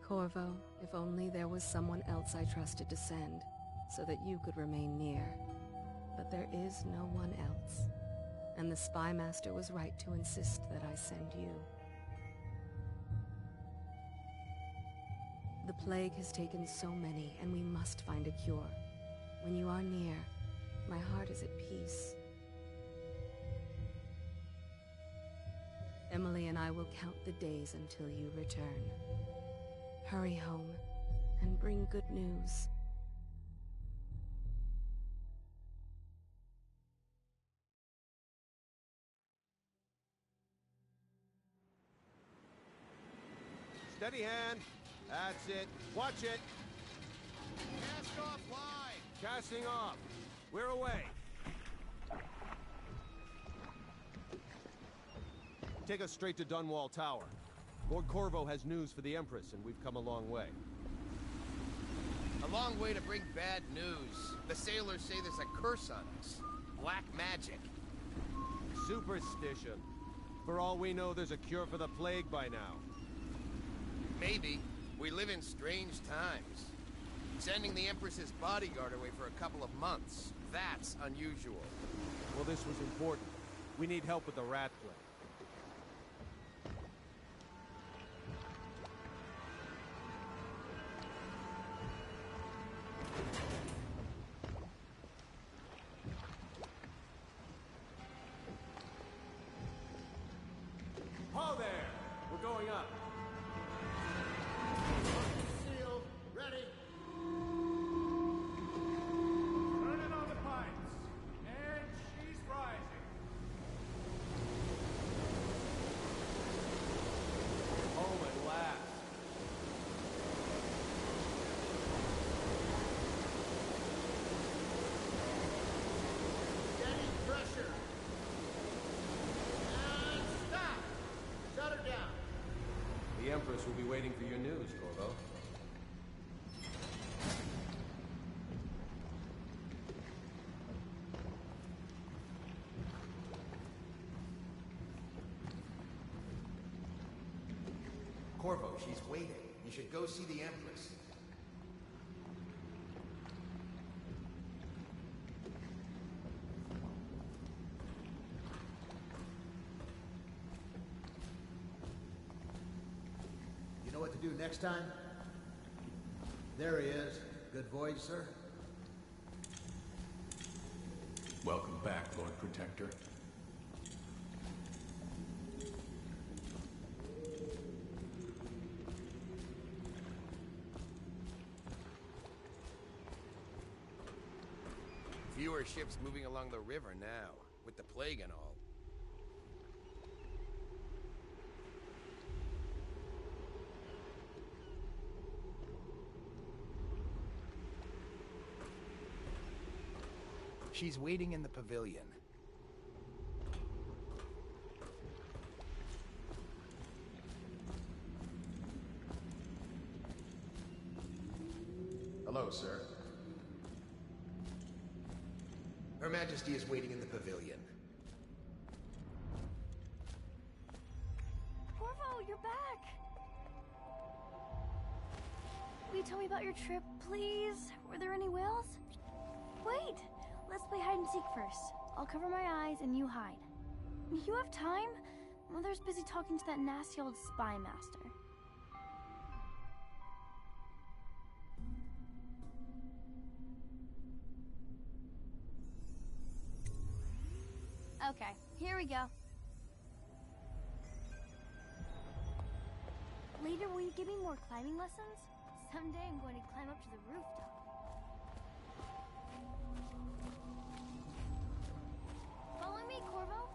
Corvo, if only there was someone else I trusted to send, so that you could remain near. But there is no one else, and the Spy Master was right to insist that I send you. The plague has taken so many, and we must find a cure. When you are near, my heart is at peace. Emily and I will count the days until you return. Hurry home, and bring good news. Steady hand. That's it. Watch it. Cast off line. Casting off. We're away. Take us straight to Dunwall Tower. Lord Corvo has news for the Empress, and we've come a long way. A long way to bring bad news. The sailors say there's a curse on us. Black magic. Superstition. For all we know, there's a cure for the plague by now. Maybe. We live in strange times. Sending the Empress's bodyguard away for a couple of months. That's unusual. Well, this was important. We need help with the rat plague. Ho there! We're going up. Sealed. Ready. Turning on the pipes. And she's rising. Home at last. Steady pressure. And stop. Shut her down. The Empress will be waiting for your news, Corvo. Corvo, she's waiting. You should go see the Empress. You know what to do next time? There he is. Good voyage, sir. Welcome back, Lord Protector. Fewer ships moving along the river now, with the plague and all. She's waiting in the pavilion. Hello, sir. Her Majesty is waiting in the pavilion. Corvo, you're back! Will you tell me about your trip, please? Were there any whales? Wait! Let's play hide and seek first. I'll cover my eyes and you hide. You have time? Mother's busy talking to that nasty old spy master. Okay, here we go. Later, will you give me more climbing lessons? Someday I'm going to climb up to the rooftop. Follow me, Corvo.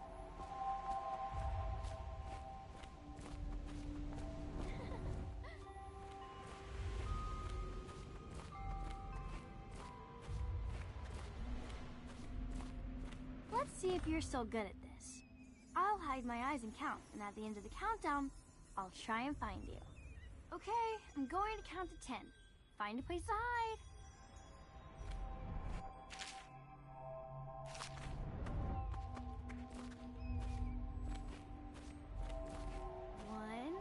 Let's see if you're still good at this. I'll hide my eyes and count, and at the end of the countdown, I'll try and find you. Okay, I'm going to count to 10. Find a place to hide. One,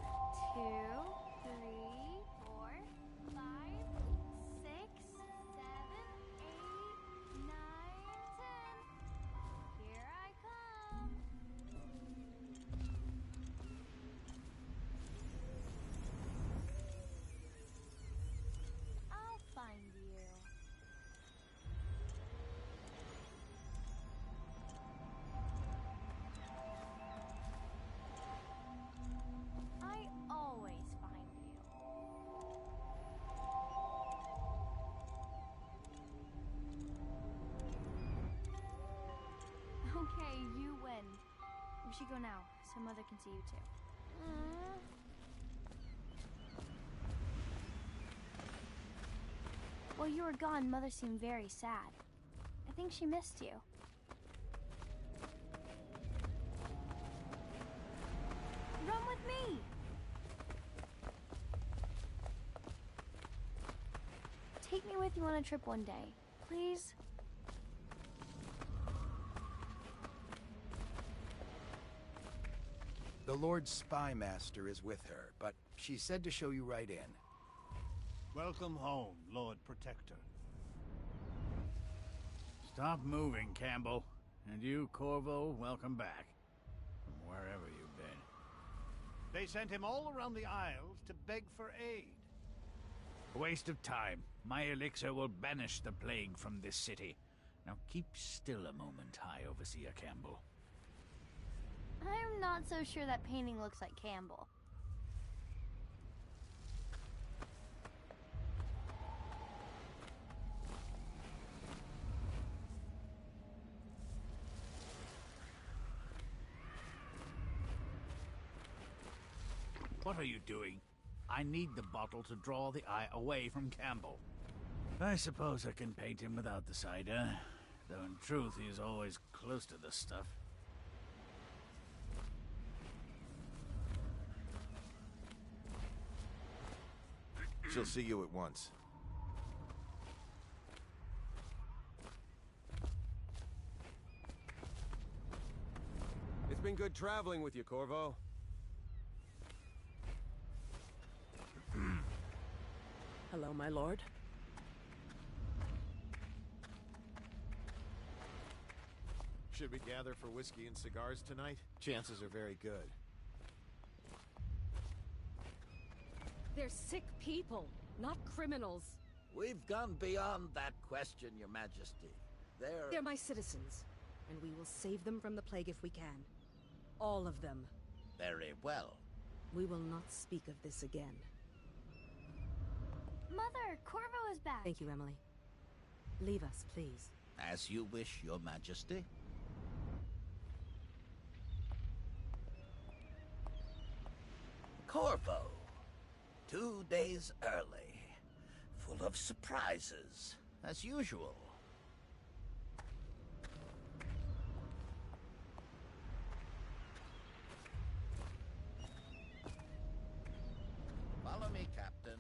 two, three, four. should go now, so Mother can see you too. Aww. While you were gone, Mother seemed very sad. I think she missed you. Run with me! Take me with you on a trip one day, please? The Lord Spymaster is with her, but she said to show you right in. Welcome home, Lord Protector. Stop moving, Campbell. And you, Corvo, welcome back. From wherever you've been. They sent him all around the Isles to beg for aid. A waste of time. My elixir will banish the plague from this city. Now keep still a moment, High Overseer Campbell. I'm not so sure that painting looks like Campbell. What are you doing? I need the bottle to draw the eye away from Campbell. I suppose I can paint him without the cider, though in truth he is always close to the stuff. She'll see you at once. It's been good traveling with you, Corvo. Hello, my lord. Should we gather for whiskey and cigars tonight? Chances are very good. They're sick people, not criminals. We've gone beyond that question, Your Majesty. They're my citizens, and we will save them from the plague if we can. All of them. Very well. We will not speak of this again. Mother, Corvo is back. Thank you, Emily. Leave us, please. As you wish, Your Majesty. Corvo. 2 days early. Full of surprises, as usual. Follow me, Captain.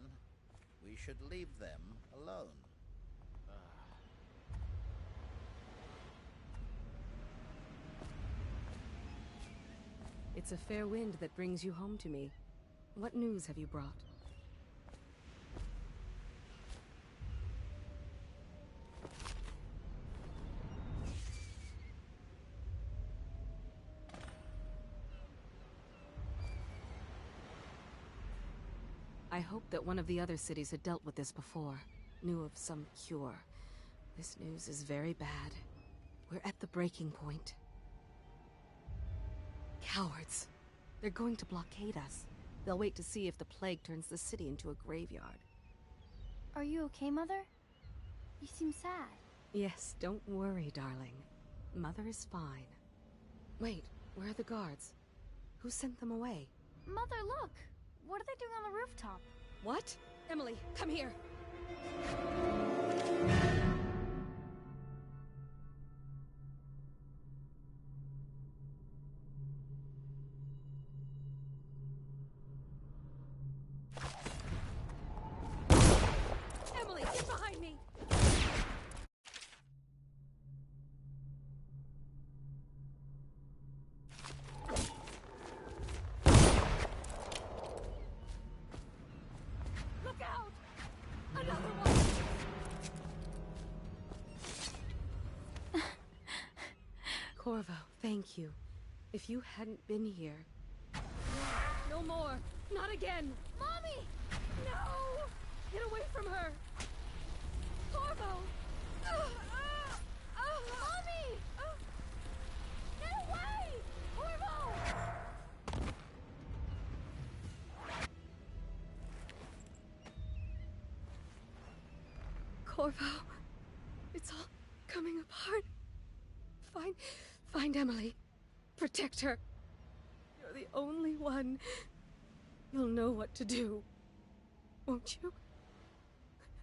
We should leave them alone. It's a fair wind that brings you home to me. What news have you brought? I hoped that one of the other cities had dealt with this before, knew of some cure. This news is very bad. We're at the breaking point. Cowards. They're going to blockade us. They'll wait to see if the plague turns the city into a graveyard. Are you okay, Mother? You seem sad. Yes, don't worry, darling. Mother is fine. Wait, where are the guards? Who sent them away? Mother, look! What are they doing on the rooftop? What? Emily, come here! Emily, get behind me! Look out! Another one! Corvo, thank you. If you hadn't been here... No more! Not again! Mommy! No! Get away from her! Corvo! Mommy! Get away! Corvo! Corvo, it's all coming apart. Find Emily. Protect her. the only one. You'll know what to do. Won't you?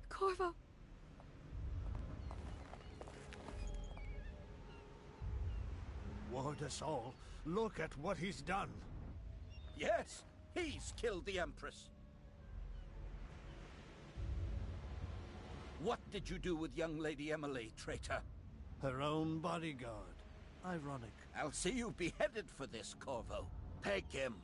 Corvo. Ward us all. Look at what he's done. Yes, he's killed the Empress. What did you do with young Lady Emily, traitor? Her own bodyguard. Ironic. I'll see you beheaded for this, Corvo. Peg him.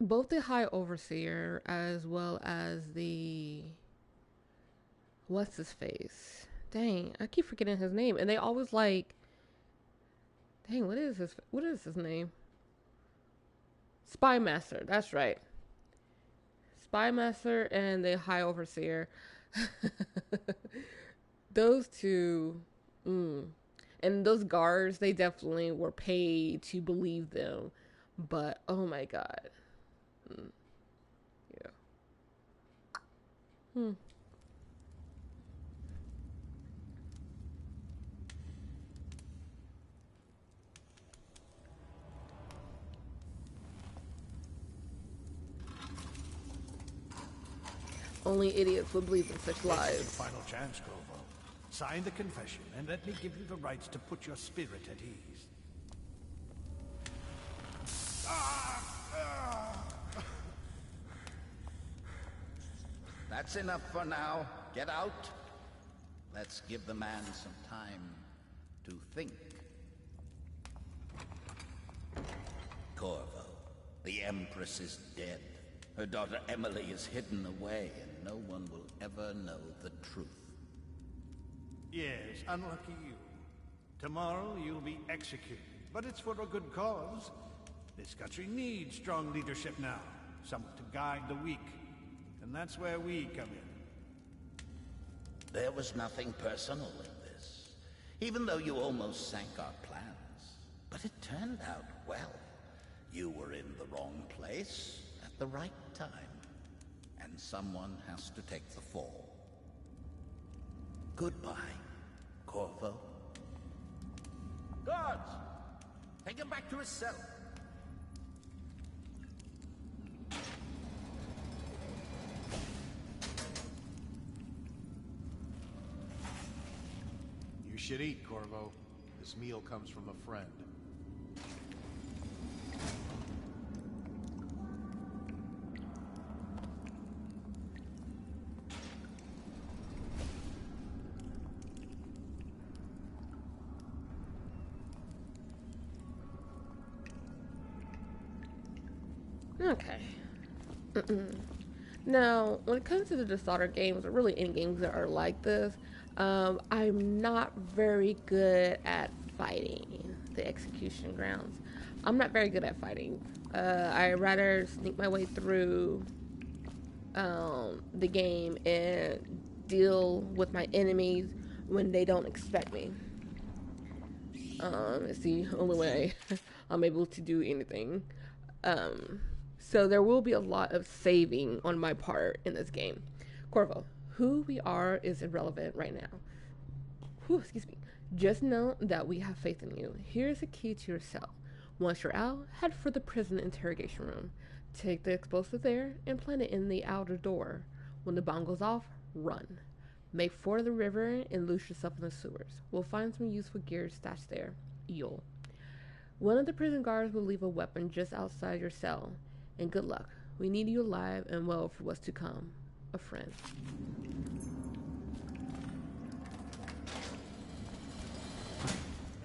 Both the High Overseer as well as the... what's his face? Dang, I keep forgetting his name. And they always like... Dang, what is his name? Spy Master, that's right. Spy Master and the High Overseer. Those two... And those guards, they definitely were paid to believe them. But, oh my god. Yeah. Only idiots would believe in such lies. This is your final chance, Corvo. Sign the confession, and let me give you the rights to put your spirit at ease. That's enough for now. Get out. Let's give the man some time to think. Corvo, the Empress is dead. Her daughter Emily is hidden away, and no one will ever know the truth. Yes, unlucky you. Tomorrow you'll be executed, but it's for a good cause. This country needs strong leadership now, someone to guide the weak. And that's where we come in. There was nothing personal in this, even though you almost sank our plans. But it turned out well. You were in the wrong place at the right time, and someone has to take the fall. Goodbye, Corvo. Guards! Take him back to his cell. You should eat, Corvo. This meal comes from a friend. Okay. Now, when it comes to the Dishonored games, or really any games that are like this, I'm not very good at fighting the execution grounds. I'm not very good at fighting. I rather sneak my way through the game and deal with my enemies when they don't expect me. It's the only way I'm able to do anything. So there will be a lot of saving on my part in this game. Corvo, who we are is irrelevant right now. Whew, excuse me. Just know that we have faith in you. Here's a key to your cell. Once you're out, head for the prison interrogation room. Take the explosive there and plant it in the outer door. When the bomb goes off, run. Make for the river and loose yourself in the sewers. We'll find some useful gear stashed there. You'll. One of the prison guards will leave a weapon just outside your cell. And good luck. We need you alive and well for what's to come. A friend.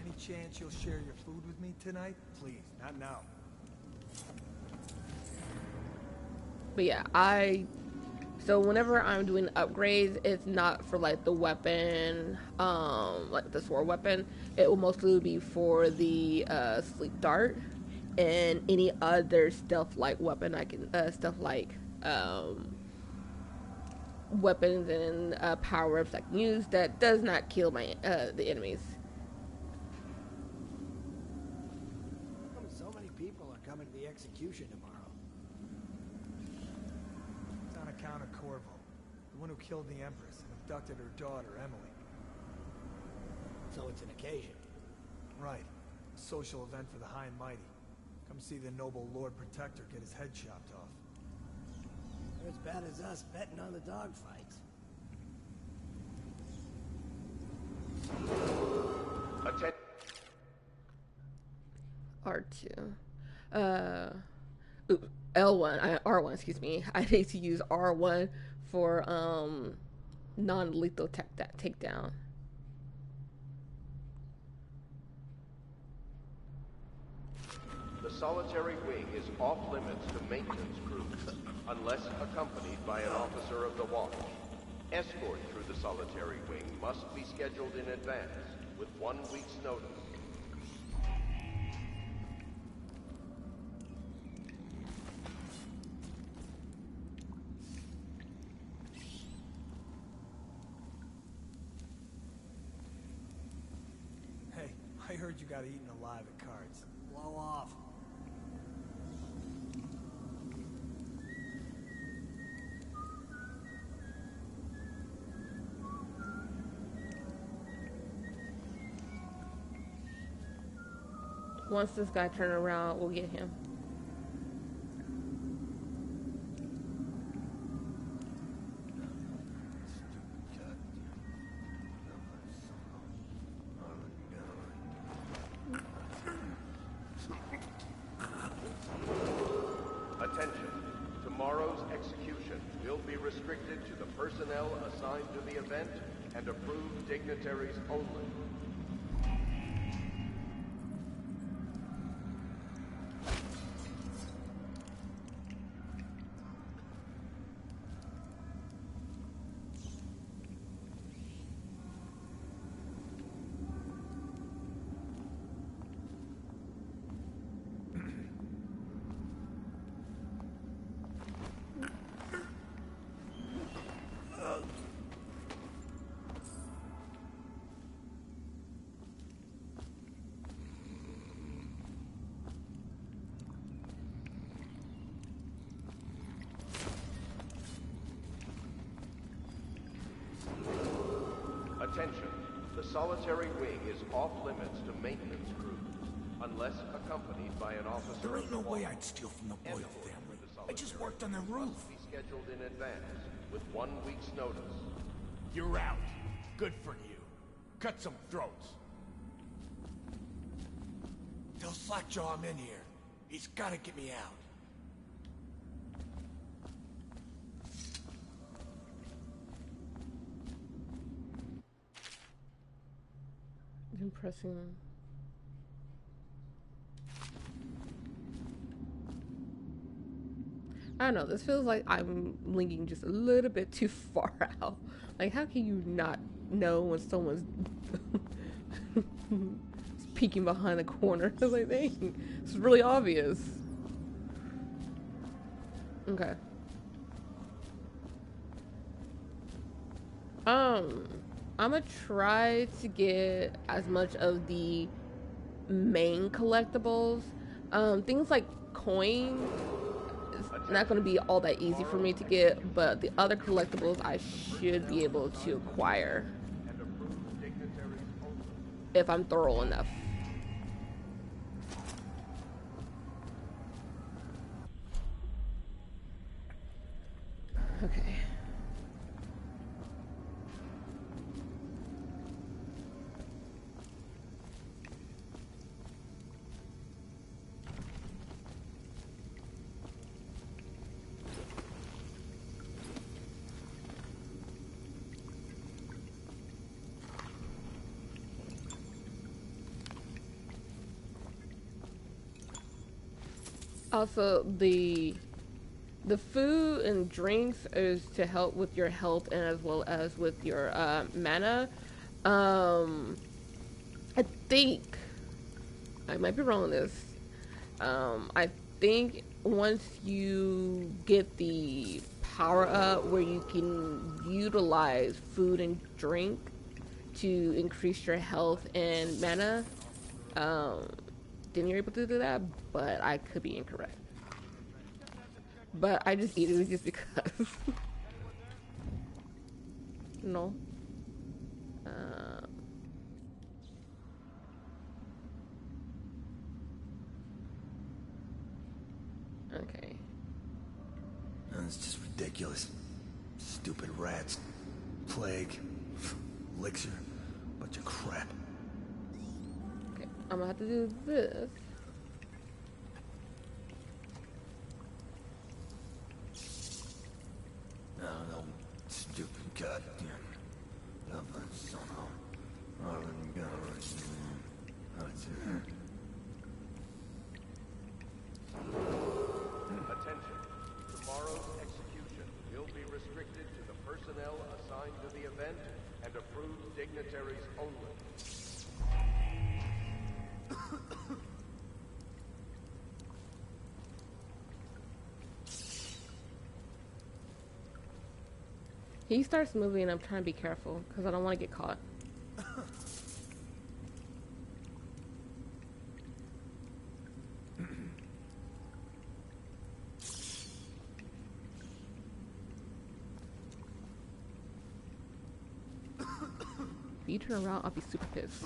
Any chance you'll share your food with me tonight? Please, not now. But yeah, so whenever I'm doing upgrades, it's not for like the weapon, like the sword weapon. It will mostly be for the sleep dart and any other stealth-like weapon I can, stealth-like weapons and power-ups I can use that does not kill my the enemies. are coming to the execution tomorrow. It's on account of Corvo, the one who killed the Empress and abducted her daughter, Emily. So it's an occasion. Right. A social event for the high and mighty. Come see the noble Lord Protector get his head chopped off. They're as bad as us betting on the dogfights. R2. L1. R1, excuse me. I need to use R1 for non-lethal takedown. The solitary wing is off limits to maintenance crews, unless accompanied by an officer of the watch. Escort through the solitary wing must be scheduled in advance, with 1 week's notice. Hey, I heard you got eaten alive at cards. Blow off. Once this guy turns around, we'll get him. Attention. Tomorrow's execution will be restricted to the personnel assigned to the event and approved dignitaries only. Attention. The solitary wing is off limits to maintenance crews, unless accompanied by an officer. There ain't of no the way watch. I'd steal from the Boyle Escort family. through the I just solitary worked on their wing roof. must be scheduled in advance, with 1 week's notice. You're out. Good for you. Cut some throats. Tell Slackjaw I'm in here. He's gotta get me out. Impressing. I don't know, this feels like I'm linking just a little bit too far out. Like, how can you not know when someone's peeking behind the corner? I was like, dang, it's really obvious. Okay. I'm gonna try to get as much of the main collectibles. Things like coin is not gonna be all that easy for me to get, but the other collectibles I should be able to acquire if I'm thorough enough. Okay. Also, the food and drinks is to help with your health and as well as with your mana. I think I might be wrong on this. I think once you get the power up where you can utilize food and drink to increase your health and mana, then you're able to do that, but I could be incorrect. But I just eat it just because. No. Okay. It's just ridiculous. Stupid rats. Plague. Elixir. Bunch of crap. Okay, I'm gonna have to do this. No, stupid goddamn. Attention. Tomorrow's execution will be restricted to the personnel assigned to the event and approved dignitaries only. He starts moving and I'm trying to be careful because I don't want to get caught. If you turn around, I'll be super pissed.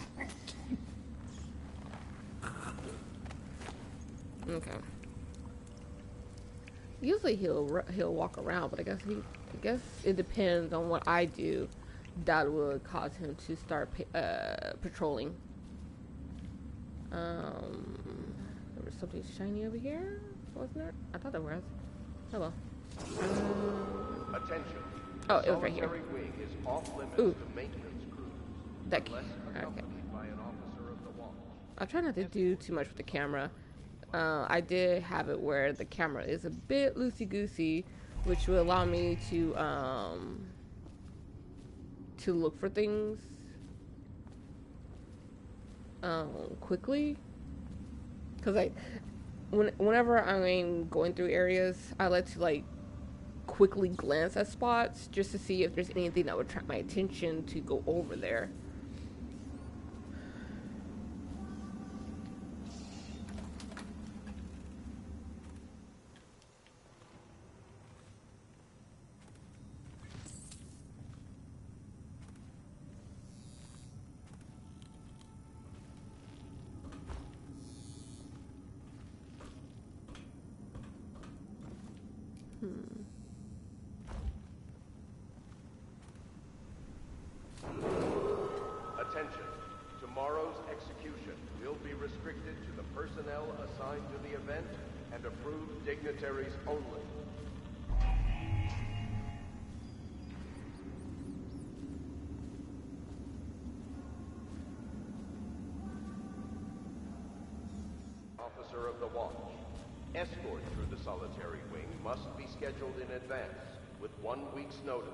Okay. Usually he'll walk around, but I guess it depends on what I do that would cause him to start patrolling. There was something shiny over here, wasn't there? I thought there was. Oh well. Attention. Oh, it was right here. Solitary wing is off limits Ooh. to maintenance crews. That Unless okay. accompanied by an officer of the watch. I try not to do too much with the camera. I did have it where the camera is a bit loosey-goosey, which will allow me to look for things quickly. Because whenever I'm going through areas, I like to like quickly glance at spots just to see if there's anything that would attract my attention to go over there. Attention. Tomorrow's execution will be restricted to the personnel assigned to the event and approved dignitaries only. Officer of the watch. Escort through the solitary wing must be scheduled in advance with 1 week's notice.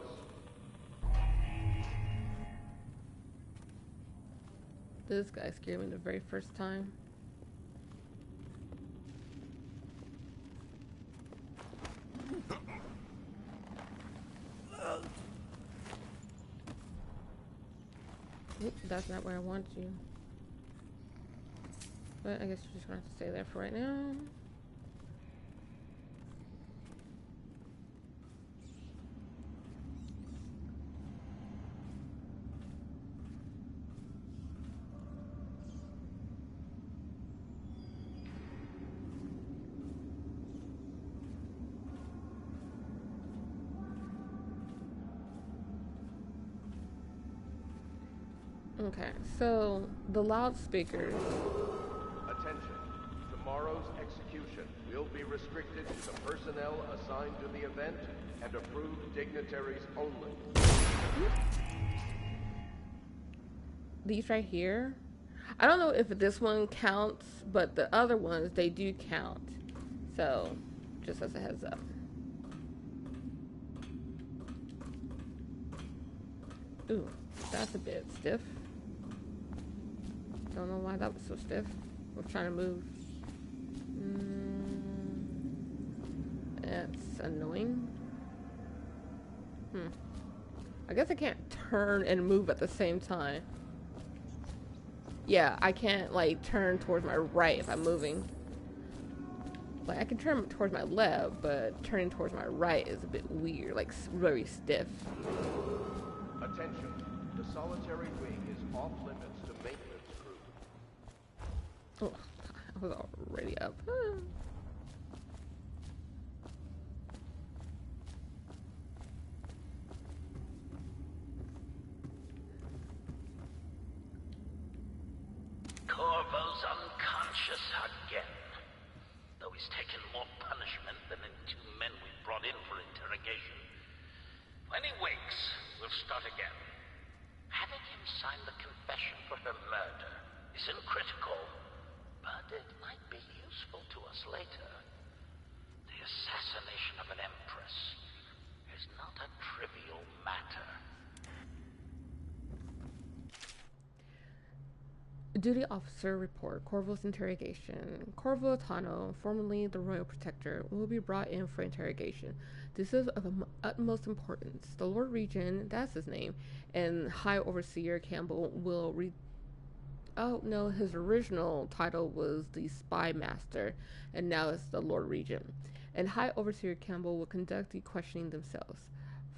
This guy scared me the very first time. Oop, that's not where I want you. But I guess you're just gonna have to stay there for right now. Okay, so the loudspeakers. Attention. Tomorrow's execution will be restricted to the personnel assigned to the event and approved dignitaries only. These right here. I don't know if this one counts, but the other ones, they do count. So, just as a heads up. Ooh, that's a bit stiff. Don't know why that was so stiff. I was trying to move. That's annoying. I guess I can't turn and move at the same time. Yeah, I can't like turn towards my right if I'm moving. Like I can turn towards my left, but turning towards my right is a bit weird, like very stiff. Attention, the solitary wing is off limits to maintenance crew. Oh, I was already up. Corvo's unconscious again. Though he's taken more punishment than the 2 men we brought in for interrogation. When he wakes, we'll start again. Having him sign the confession for her murder isn't critical, but it might be useful to us later. The assassination of an empress is not a trivial matter. Duty officer report Corvo's interrogation. Corvo Tano, formerly the Royal Protector, will be brought in for interrogation. This is of utmost importance. The Lord Regent, that's his name, and High Overseer Campbell will oh no, his original title was the Spy Master, and now it's the Lord Regent. And High Overseer Campbell will conduct the questioning themselves.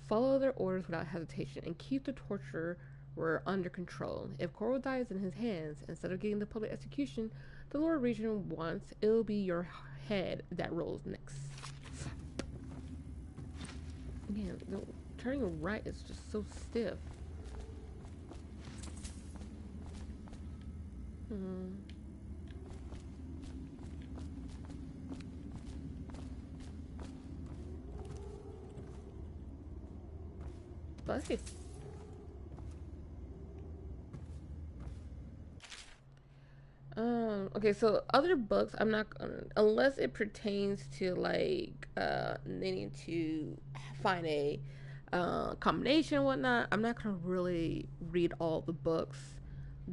Follow their orders without hesitation and keep the torture were under control. If Corvo dies in his hands, instead of getting the public execution the Lord Regent wants, it'll be your head that rolls next. Man, turning right is just so stiff. Bless you. Okay, so other books I'm not gonna, unless it pertains to like needing to find a combination and whatnot, I'm not gonna really read all the books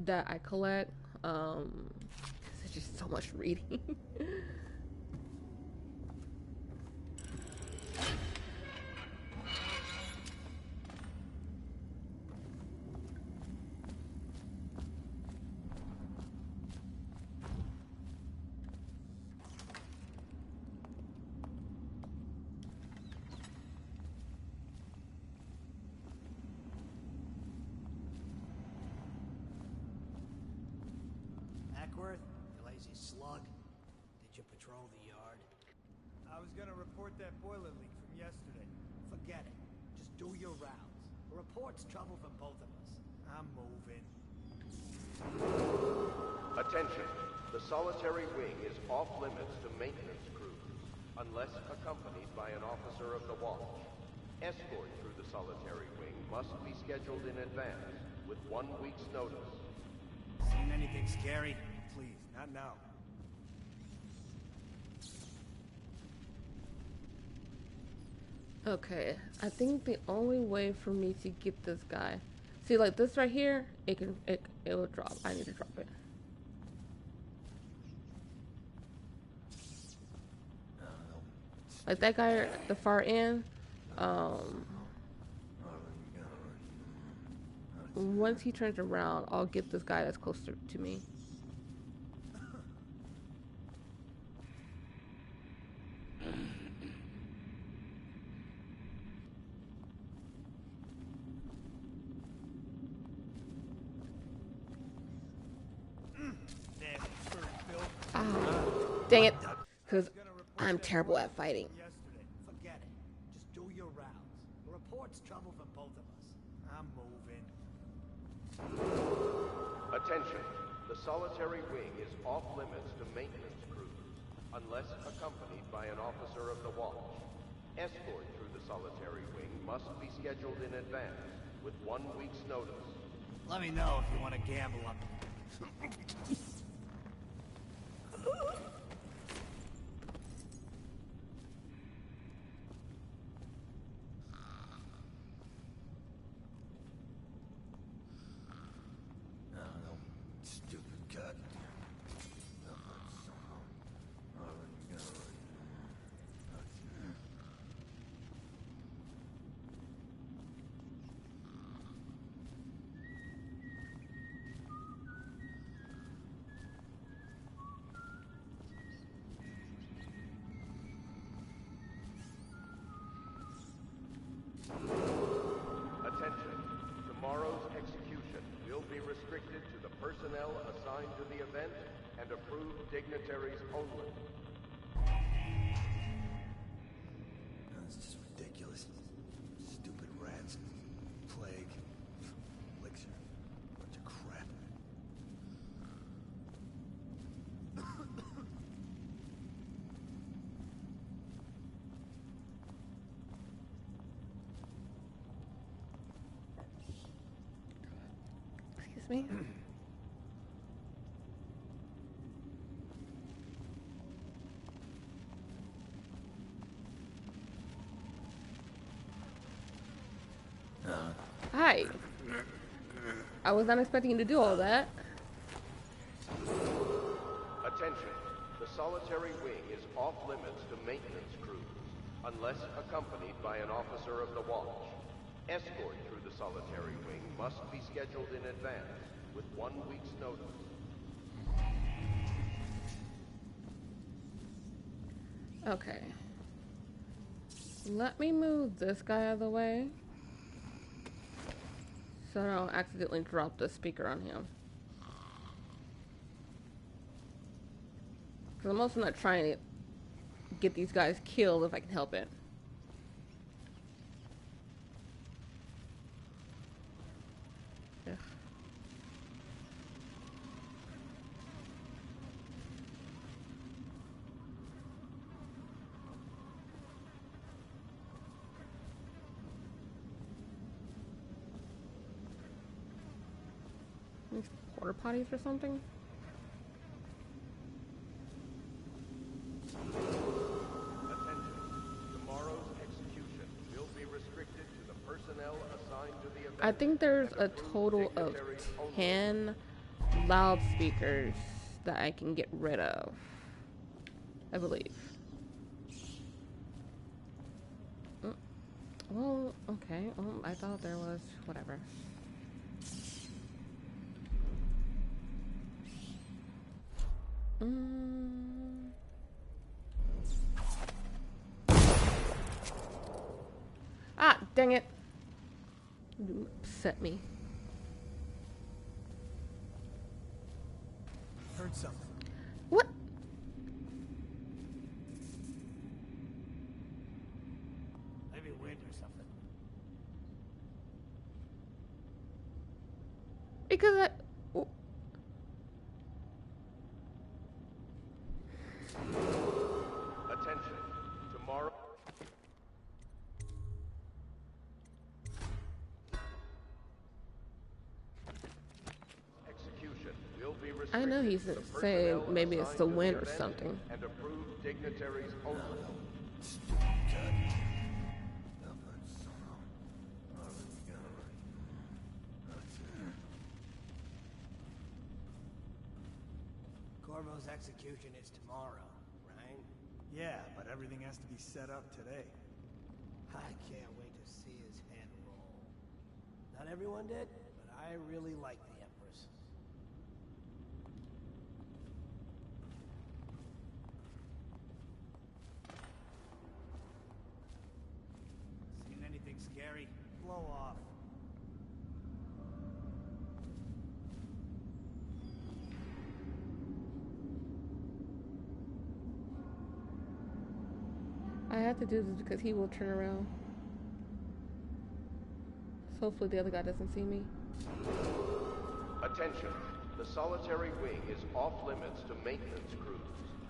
that I collect. It's just so much reading. Ackworth, you lazy slug. Did you patrol the yard? I was gonna report that boiler leak from yesterday. Forget it. Just do your rounds. The report's trouble for both of us. I'm moving. Attention, the solitary wing is off limits to maintenance crews, unless accompanied by an officer of the watch. Escort through the solitary wing must be scheduled in advance, with 1 week's notice. Seen anything scary? Please, not now. Okay, I think the only way for me to get this guy, see like this right here, it will drop. I need to drop it. Like that guy at the far end, once he turns around, I'll get this guy that's closer to me. Dang it, because I'm terrible at fighting. Forget it. Just do your rounds. The report's trouble for both of us. I'm moving. Attention, the solitary wing is off limits to maintenance crews, unless accompanied by an officer of the watch. Escort through the solitary wing must be scheduled in advance, with 1 week's notice. Let me know if you want to gamble up. personnel assigned to the event and approved dignitaries only. That's just ridiculous. Stupid rats. Plague. Elixir. Bunch of crap. Excuse me. Hi. I was not expecting you to do all that. Attention. The solitary wing is off limits to maintenance crews, unless accompanied by an officer of the watch. Escort through the solitary wing must be scheduled in advance, with 1 week's notice. Okay. Let me move this guy out of the way, so I don't accidentally drop the speaker on him. Because I'm also not trying to get these guys killed if I can help it. Ugh. These porta potties or something? Attention. Tomorrow's execution will be restricted to the personnel assigned to the event. I think there's a total of 10 loudspeakers that I can get rid of, I believe. Well, okay. Well, I thought there was whatever. Ah, dang it. You upset me. Heard something. What? Maybe wind or something. Because I... Attention. Tomorrow. Execution will be restricted. I know he's saying maybe it's the wind or something. And approved dignitaries only. Corvo's execution is tomorrow, right? Yeah, but everything has to be set up today. I can't wait to see his head roll. Not everyone did, but I really like the Empress. Seen anything scary? Blow off. I have to do this because he will turn around. So hopefully the other guy doesn't see me. Attention. The solitary wing is off limits to maintenance crews.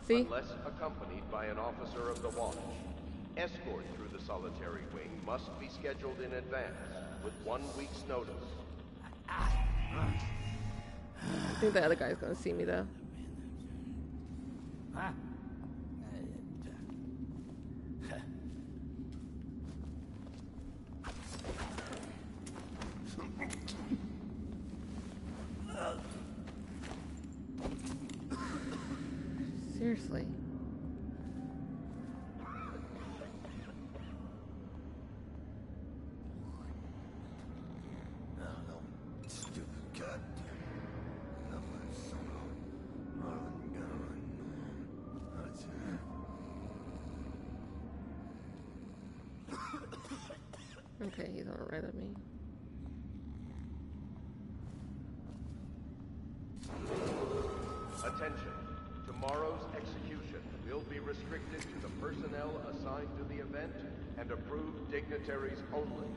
See? Unless accompanied by an officer of the watch. Escort through the solitary wing must be scheduled in advance, with 1 week's notice. I think the other guy's gonna see me though. Huh? Seriously. Stupid goddamn. Okay, he's on the right of me. restricted to the personnel assigned to the event and approved dignitaries only.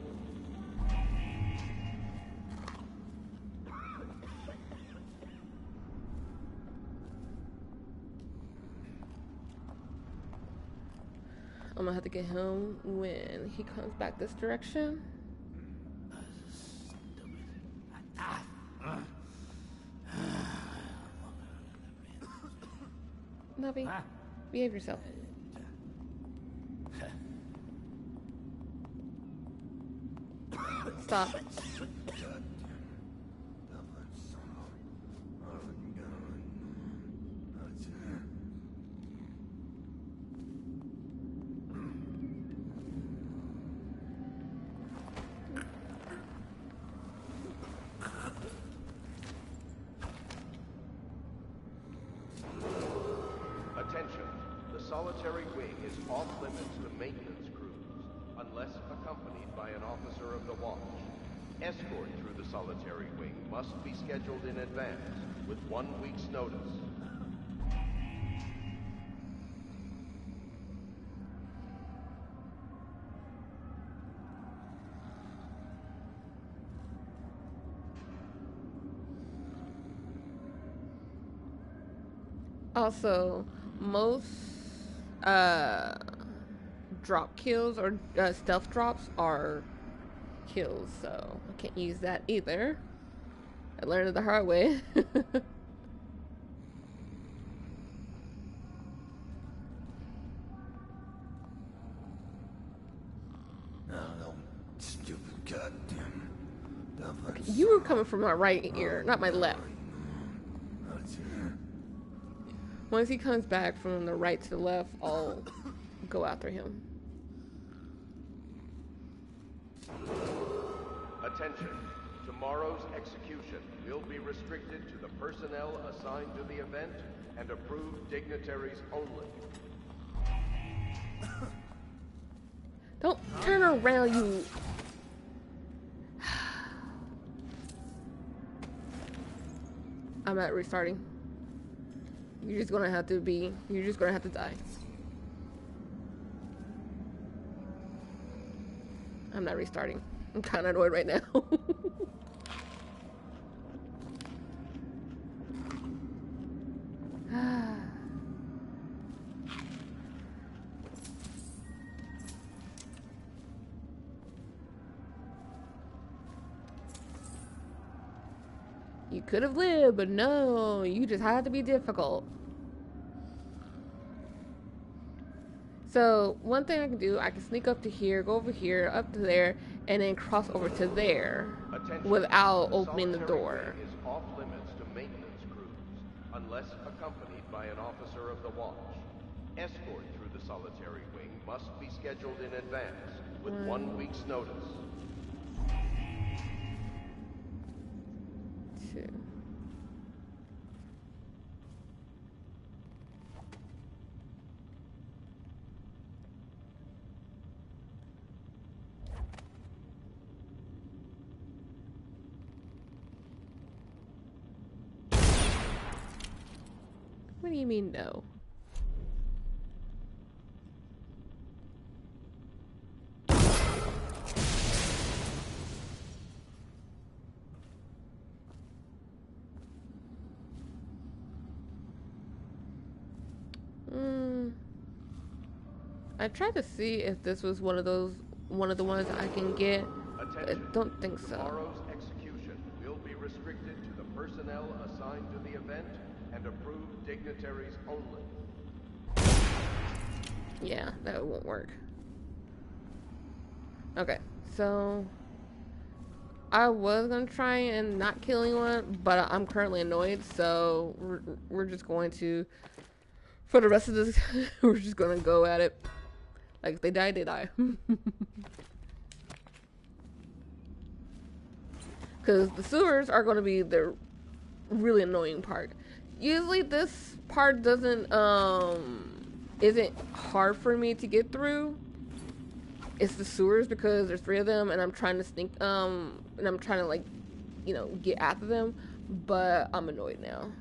I'm gonna have to get him when he comes back this direction. Nubby, behave yourself. Stop. Attention, the solitary wing is off limits to maintenance crews, unless accompanied by an officer of the watch. Escort through the solitary wing must be scheduled in advance, with 1 week's notice. Also, most drop kills or stealth drops are kills, so I can't use that either. I learned it the hard way. Stupid goddamn. Okay, you were coming from my right ear, not my left. Once he comes back from the right to the left, I'll go after him. Attention, tomorrow's execution will be restricted to the personnel assigned to the event and approved dignitaries only. Don't turn around, you... I'm not restarting. You're just gonna have to die. I'm not restarting. I'm kind of annoyed right now. You could have lived, but no, you just had to be difficult. So one thing I can do, I can sneak up to here, go over here, up to there, and then cross over to there without opening the door. Is off limits to maintenance crews, unless accompanied by an officer of the watch. Escort through the solitary wing must be scheduled in advance, with 1 week's notice. 2. What do you mean, no? I tried to see if this was one of the ones I can get. I don't think so. Tomorrow's execution will be restricted to the personnel assigned to the event and approved dignitaries only. Yeah, that won't work. Okay, so I was gonna try and not kill anyone, but I'm currently annoyed, so we're just going to, for the rest of this, we're just gonna go at it. Like, if they die, they die. Because the sewers are going to be the really annoying part. Usually this part isn't hard for me to get through. It's the sewers because there's 3 of them and I'm trying to sneak, and I'm trying to, like, you know, get after them. But I'm annoyed now.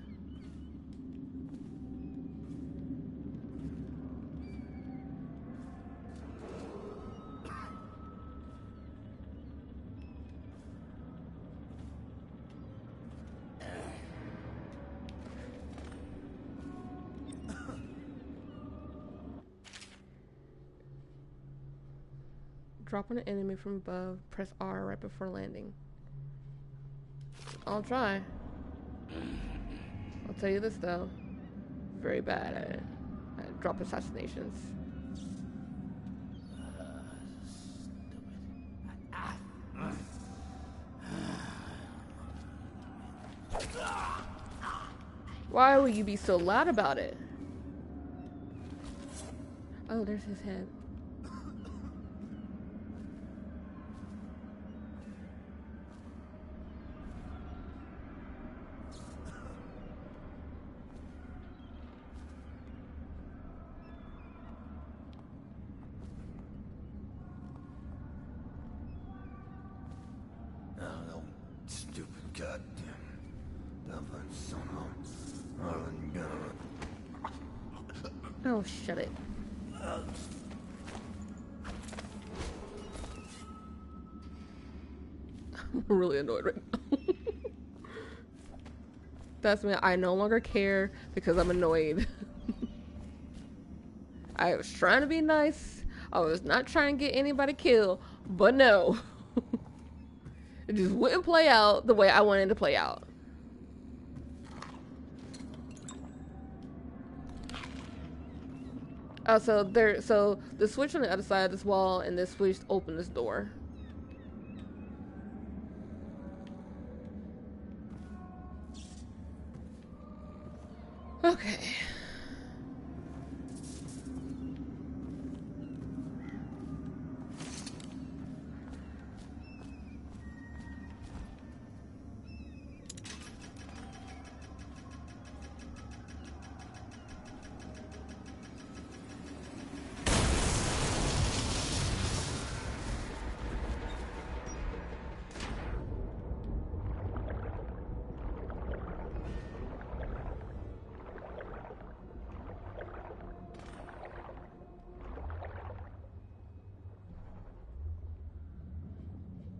Drop on an enemy from above. Press R right before landing. I'll try. I'll tell you this though. Very bad at drop assassinations. Why would you be so loud about it? Oh, there's his head. Oh, stupid goddamn Dublin son of Harlan gun. Oh, shut it. I'm really annoyed right now. That's me. I no longer care because I'm annoyed. I was trying to be nice. I was not trying to get anybody killed, but no. It just wouldn't play out the way I wanted it to play out. So the switch on the other side of this wall and this switch open this door. Okay.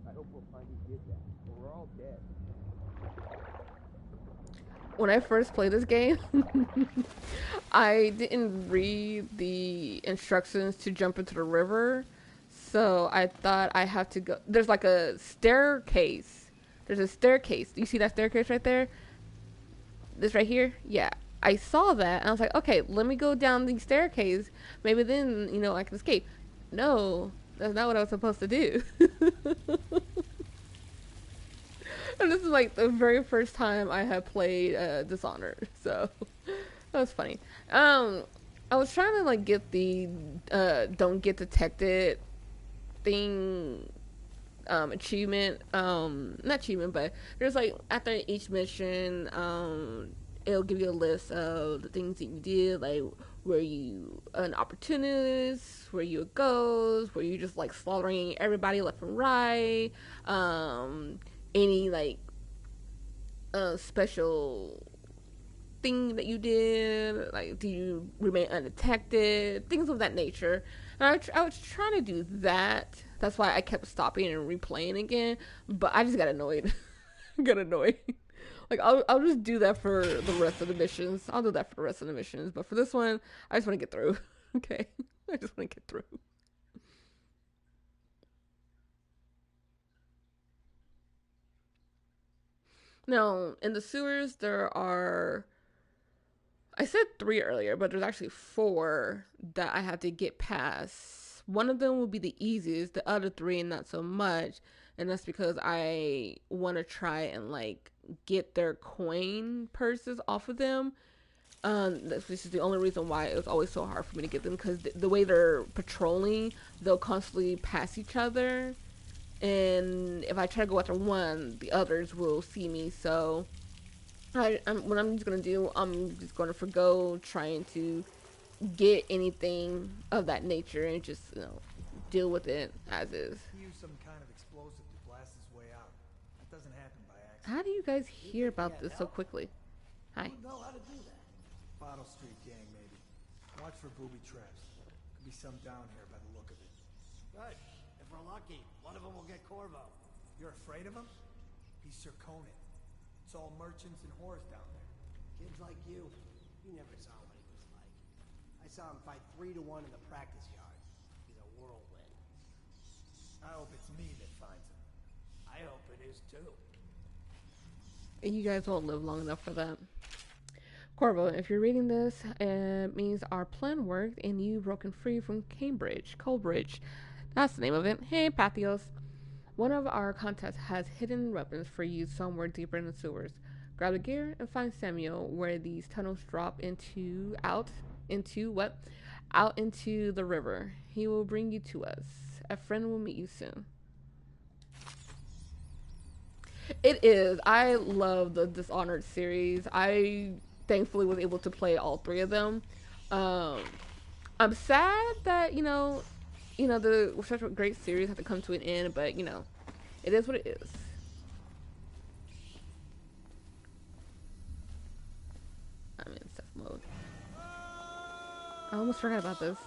I hope we'll find who did that, or we're all dead. When I first played this game, I didn't read the instructions to jump into the river, so I thought I have to go. There's like a staircase. There's a staircase. Do you see that staircase right there? This right here? Yeah. I saw that, and I was like, okay, let me go down the staircase. Maybe then, you know, I can escape. No, that's not what I was supposed to do. And this is like the very first time I have played Dishonored, so that was funny. I was trying to like get the don't get detected thing achievement, not achievement, but there's like after each mission it'll give you a list of the things that you did, like were you an opportunist, were you a ghost, were you just like slaughtering everybody left and right, any like special thing that you did, like do you remain undetected, things of that nature. And I was trying to do that. That's why I kept stopping and replaying again, but I just got annoyed. Like I'll just do that for the rest of the missions. I'll do that for the rest of the missions, but for this one I just want to get through. Okay, I just want to get through. Now, in the sewers, there are, I said 3 earlier, but there's actually 4 that I have to get past. One of them will be the easiest, the other 3 not so much, and that's because I want to try and like get their coin purses off of them. This is the only reason why it was always so hard for me to get them, because the way they're patrolling, they'll constantly pass each other. And if I try to go after one, the others will see me. So what I'm just going to do, I'm just going to forgo trying to get anything of that nature and just, you know, deal with it as is. Use some kind of explosive to blast his way out. That doesn't happen by accident. How do you guys hear about this so quickly? Hi. You know how to do that. Bottle Street gang, maybe. Watch for booby traps. Could be some down here by the look of it. Good. If we're lucky, one of them will get Corvo. You're afraid of him? He's Sir Conan. It's all merchants and whores down there. Kids like you never saw what he was like. I saw him fight 3 to 1 in the practice yard. He's a whirlwind. I hope it's me that finds him. I hope it is too. You guys won't live long enough for that. Corvo, if you're reading this, it means our plan worked and you've broken free from Coldbridge. That's the name of it. Hey, Pathios. One of our contacts has hidden weapons for you somewhere deeper in the sewers. Grab the gear and find Samuel where these tunnels drop out into the river. He will bring you to us. A friend will meet you soon. It is. I love the Dishonored series. I thankfully was able to play all 3 of them. I'm sad that, the such a great series had to come to an end, but, it is what it is. I'm in stealth mode. I almost forgot about this.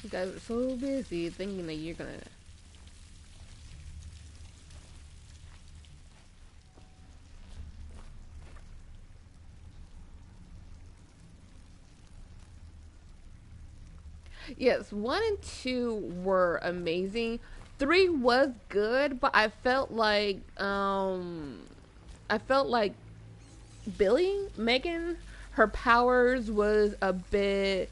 You guys are so busy thinking that you're gonna... Yes, 1 and 2 were amazing. 3 was good, but I felt like Megan, her powers was a bit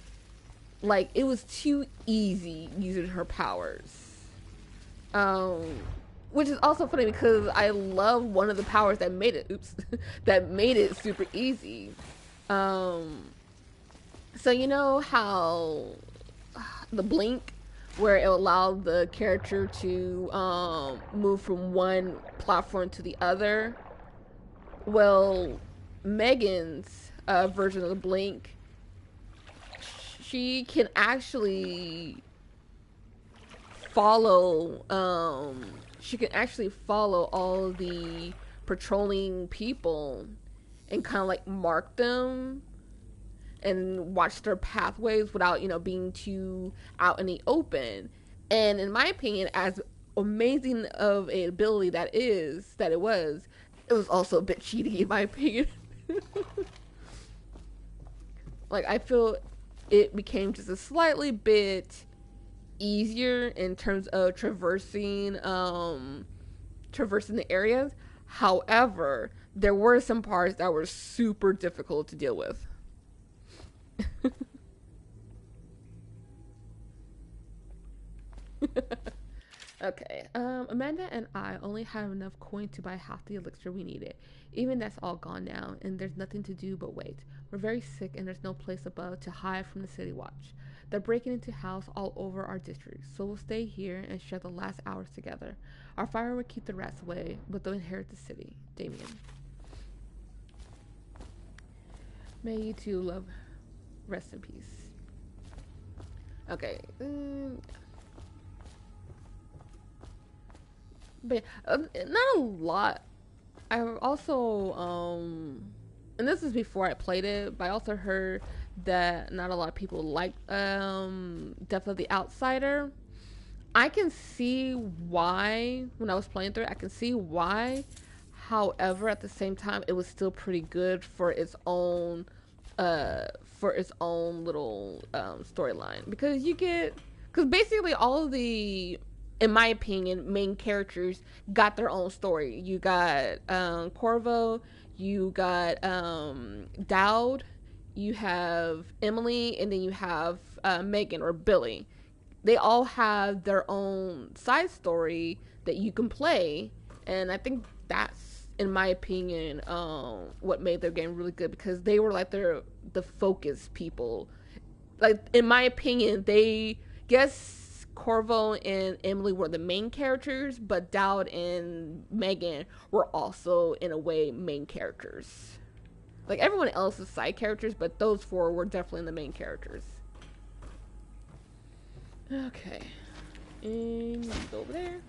like it was too easy using her powers. Which is also funny because I love one of the powers that made it that made it super easy. So you know how the blink, where it allowed the character to move from one platform to the other. Well, Megan's version of the blink, she can actually follow all the patrolling people and kind of like mark them and watch their pathways without, being too out in the open. And in my opinion, as amazing of an ability that it was also a bit cheaty in my opinion. Like, I feel it became just a slightly bit easier in terms of traversing the areas. However, there were some parts that were super difficult to deal with. Okay, Amanda and I only have enough coin to buy half the elixir we needed. Even that's all gone now, and there's nothing to do but wait. We're very sick, and there's no place above to hide from the city watch. They're breaking into house all over our district, so we'll stay here and share the last hours together. Our fire will keep the rats away, but they'll inherit the city. Damien. May you two love. Rest in peace. Okay. But not a lot. I also and this is before I played it, but I also heard that not a lot of people like Death of the Outsider. I can see why. When I was playing through it, I can see why. However, at the same time, it was still pretty good for its own little storyline, because basically all of the, in my opinion, main characters got their own story. You got Corvo, you got Dowd, you have Emily, and then you have Megan or Billy. They all have their own side story that you can play, and I think that's, in my opinion, what made their game really good, because they were like the focus people. Like, in my opinion, Corvo and Emily were the main characters, but Dowd and Megan were also, in a way, main characters. Like, everyone else is side characters, but those 4 were definitely the main characters. Okay. And let's go over there.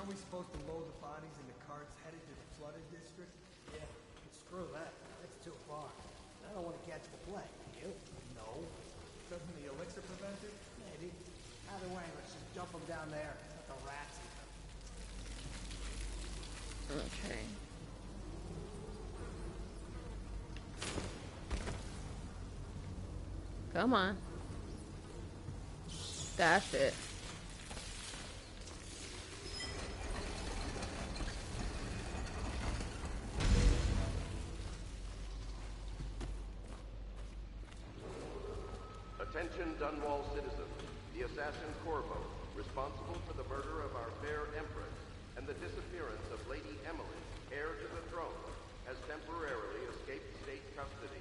Aren't we supposed to load the bodies into carts headed to the flooded district? Yeah, but screw that. That's too far. I don't want to catch the plague. You? No. Doesn't the elixir prevent it? Maybe. Either way, let's just dump them down there. Let the rats eat them. Okay. Come on. That's it. Attention Dunwall citizens. The assassin Corvo, responsible for the murder of our fair Empress and the disappearance of Lady Emily, heir to the throne, has temporarily escaped state custody.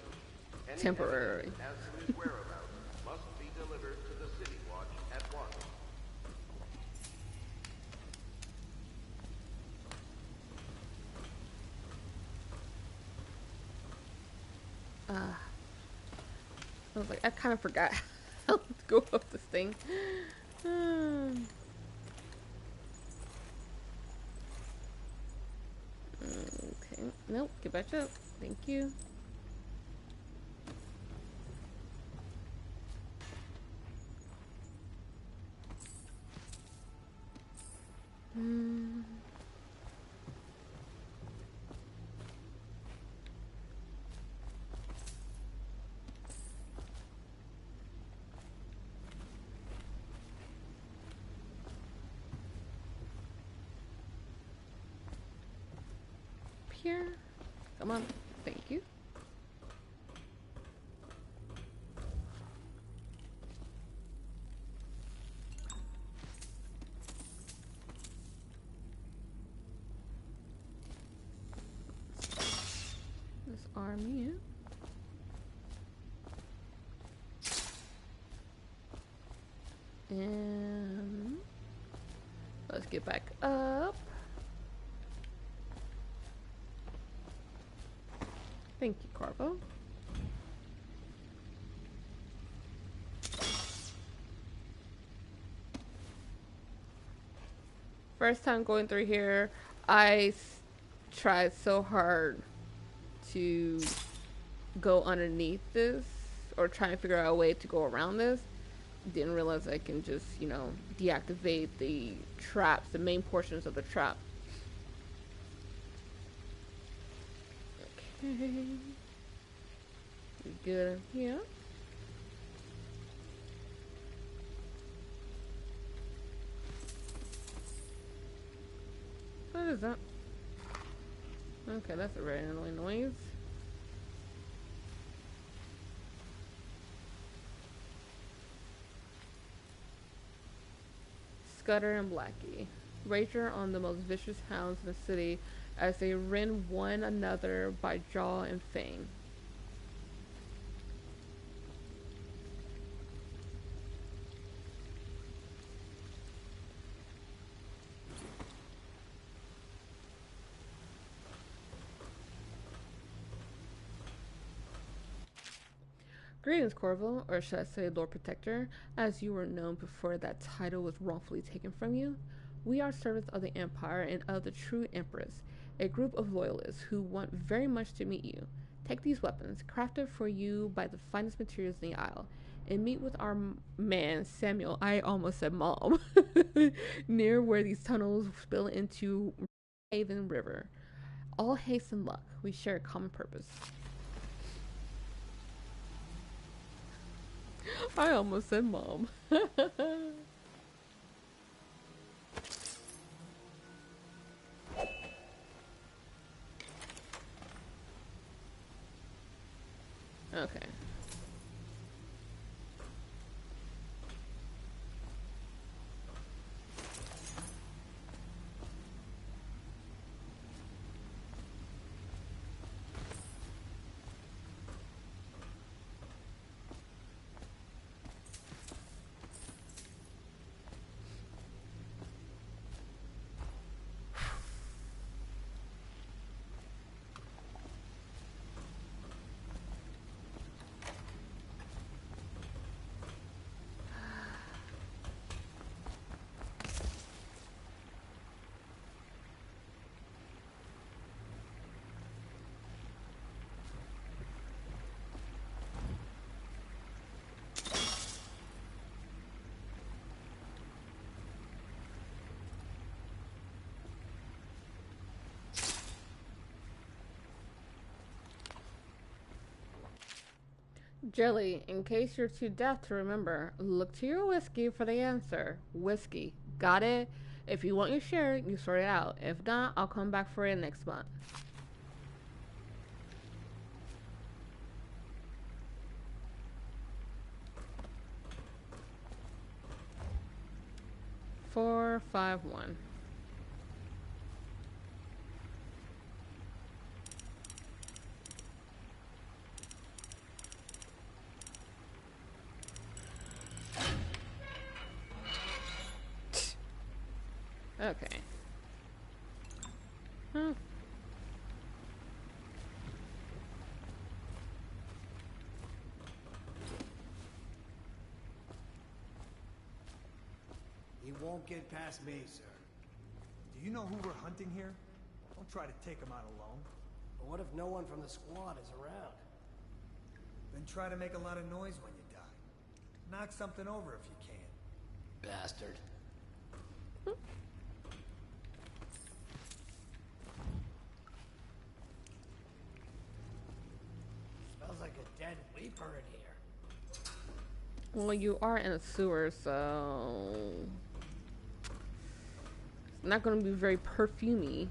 Any Temporary. evidence as to his whereabouts must be delivered to the City Watch at once. I was like, I kind of forgot how to go up this thing. Okay, nope, get back up. Thank you. Here. Come on. Thank you. Disarm you. And let's get back up. Thank you, Corvo. First time going through here, I tried so hard to go underneath this or try and figure out a way to go around this. Didn't realize I can just, you know, deactivate the traps, the main portions of the trap. Okay. We good here. What is that? Okay, that's a very annoying noise. Scudder and Blackie. Rager on the most vicious hounds in the city as they rend one another by jaw and fang. Greetings, Corvo, or should I say Lord Protector, as you were known before that title was wrongfully taken from you. We are servants of the Empire and of the true Empress, a group of loyalists who want very much to meet you. Take these weapons, crafted for you by the finest materials in the Isle, and meet with our man, Samuel, I almost said Mom, near where these tunnels spill into Haven River. All haste and luck. We share a common purpose. I almost said Mom. Okay. Jelly, in case you're too deaf to remember, look to your whiskey for the answer. Whiskey. Got it? If you want your share, you sort it out. If not, I'll come back for it next month. Four, 5, 1. Okay. Huh. He won't get past me, sir. Do you know who we're hunting here? Don't try to take him out alone. But what if no one from the squad is around? Then try to make a lot of noise when you die. Knock something over if you can. Bastard. Smells like a dead weeper in here. Well, you are in a sewer, so it's not going to be very perfumey.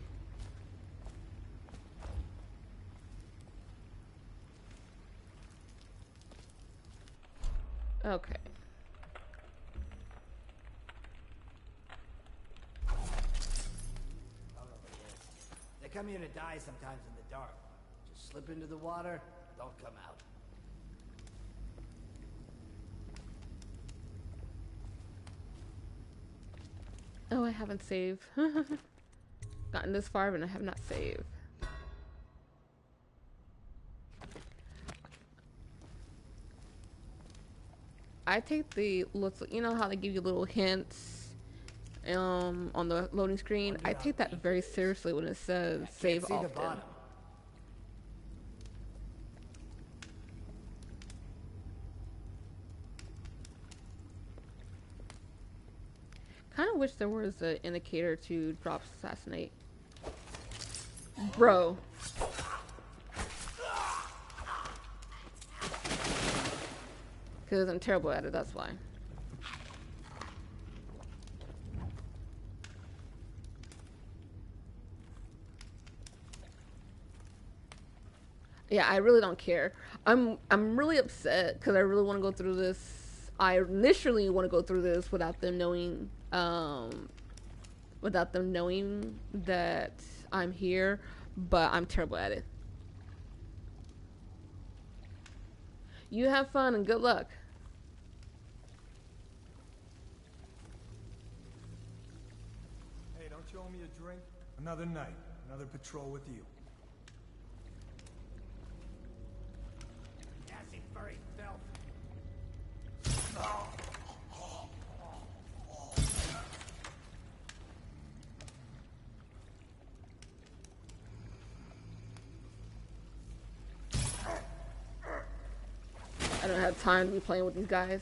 Okay. They come here to die sometimes in the dark. Just slip into the water, don't come out. Oh, I haven't saved. Gotten this far, but I have not saved. I take the little, you know how they give you little hints on the loading screen? I take that very seriously when it says save often. Kind of wish there was an indicator to drop assassinate. Bro. Because I'm terrible at it, that's why. Yeah, I really don't care. I'm really upset because I really want to go through this. I initially want to go through this without them knowing that I'm here, but I'm terrible at it. You have fun and good luck. Hey, don't you owe me a drink? Another night, another patrol with you. Gassy furry filth. I don't have time to be playing with these guys.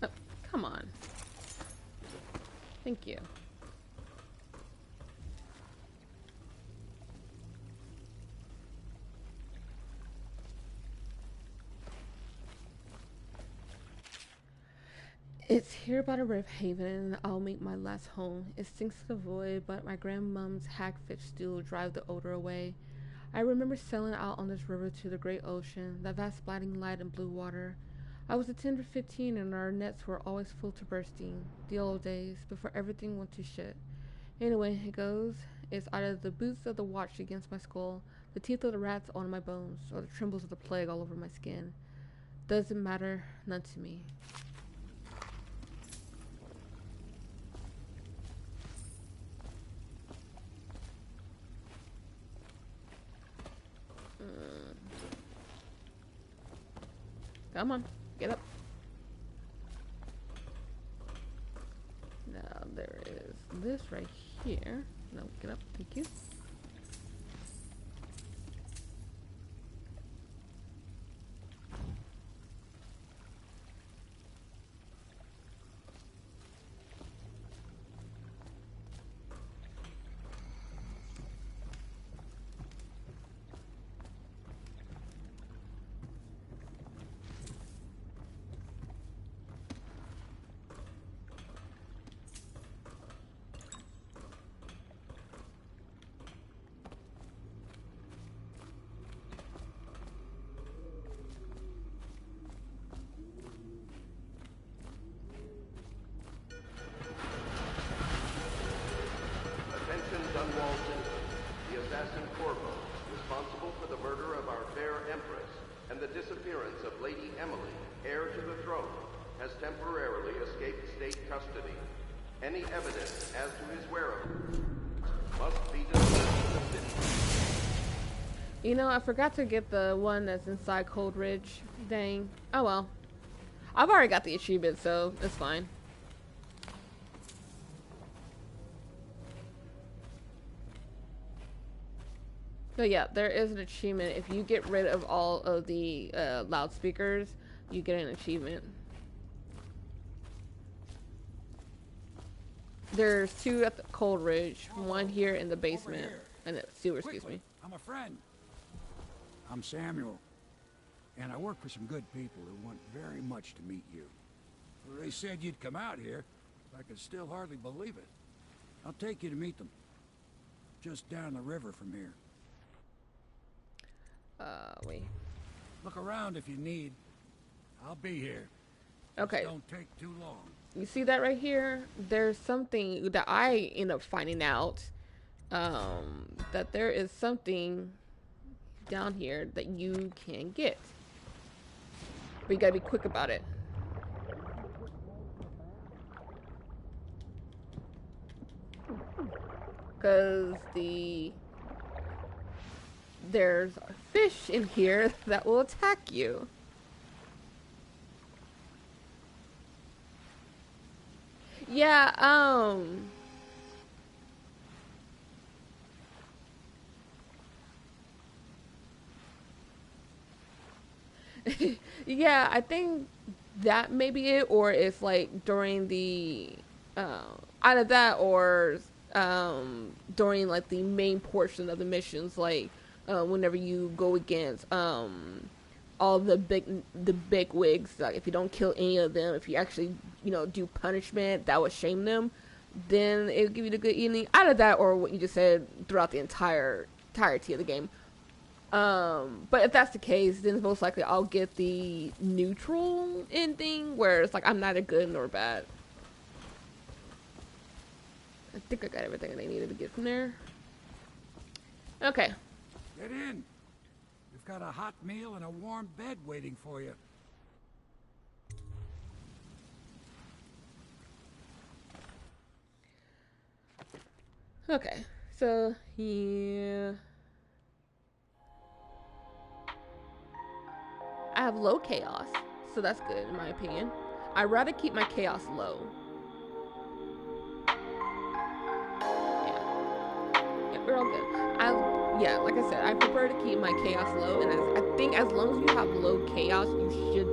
Oh, come on. Thank you. It's here by the Rift Haven. I'll make my last home. It stinks to the void, but my grandmom's hagfish stew drive the odor away. I remember sailing out on this river to the great ocean, that vast blinding light and blue water. I was a tender 15 and our nets were always full to bursting. The old days, before everything went to shit. Anyway, it goes. It's either the boots of the watch against my skull, the teeth of the rats on my bones, or the trembles of the plague all over my skin. Doesn't matter, none to me. Come on, get up. this right here. No, get up. Thank you. Attention Dunwall citizens. The assassin Corvo, responsible for the murder of our fair Empress and the disappearance of Lady Emily, heir to the throne, has temporarily escaped state custody. Any evidence as to his whereabouts must be disclosed to the city. You know, I forgot to get the one that's inside Cold Ridge. Dang. Oh well. I've already got the achievement, so it's fine. So yeah, there is an achievement. If you get rid of all of the loudspeakers, you get an achievement. There's 2 at the Cold Ridge, 1 here in the basement, and the sewer, excuse me. I'm a friend. I'm Samuel, and I work for some good people who want very much to meet you. Well, they said you'd come out here. I can still hardly believe it. I'll take you to meet them. Just down the river from here. Wait. Look around if you need. I'll be here. Okay. Just don't take too long. You see that right here? There's something that I end up finding out. That there is something down here that you can get. But you gotta be quick about it. Because there's a fish in here that will attack you. Yeah, yeah, I think that may be it, or it's like during the either that or during like the main portion of the missions, like whenever you go against all the big wigs, like if you don't kill any of them, if you actually do punishment that would shame them, then it'll give you the good evening. Either that or what you just said throughout the entirety of the game. But if that's the case, then most likely I'll get the neutral ending where it's like I'm neither good nor bad. I think I got everything I needed to get from there. Okay. Get in. We've got a hot meal and a warm bed waiting for you. Okay. So, yeah. I have low chaos, so that's good in my opinion. I'd rather keep my chaos low. Yeah, we're all good. Yeah, like I said, I prefer to keep my chaos low, and I think as long as you have low chaos, you should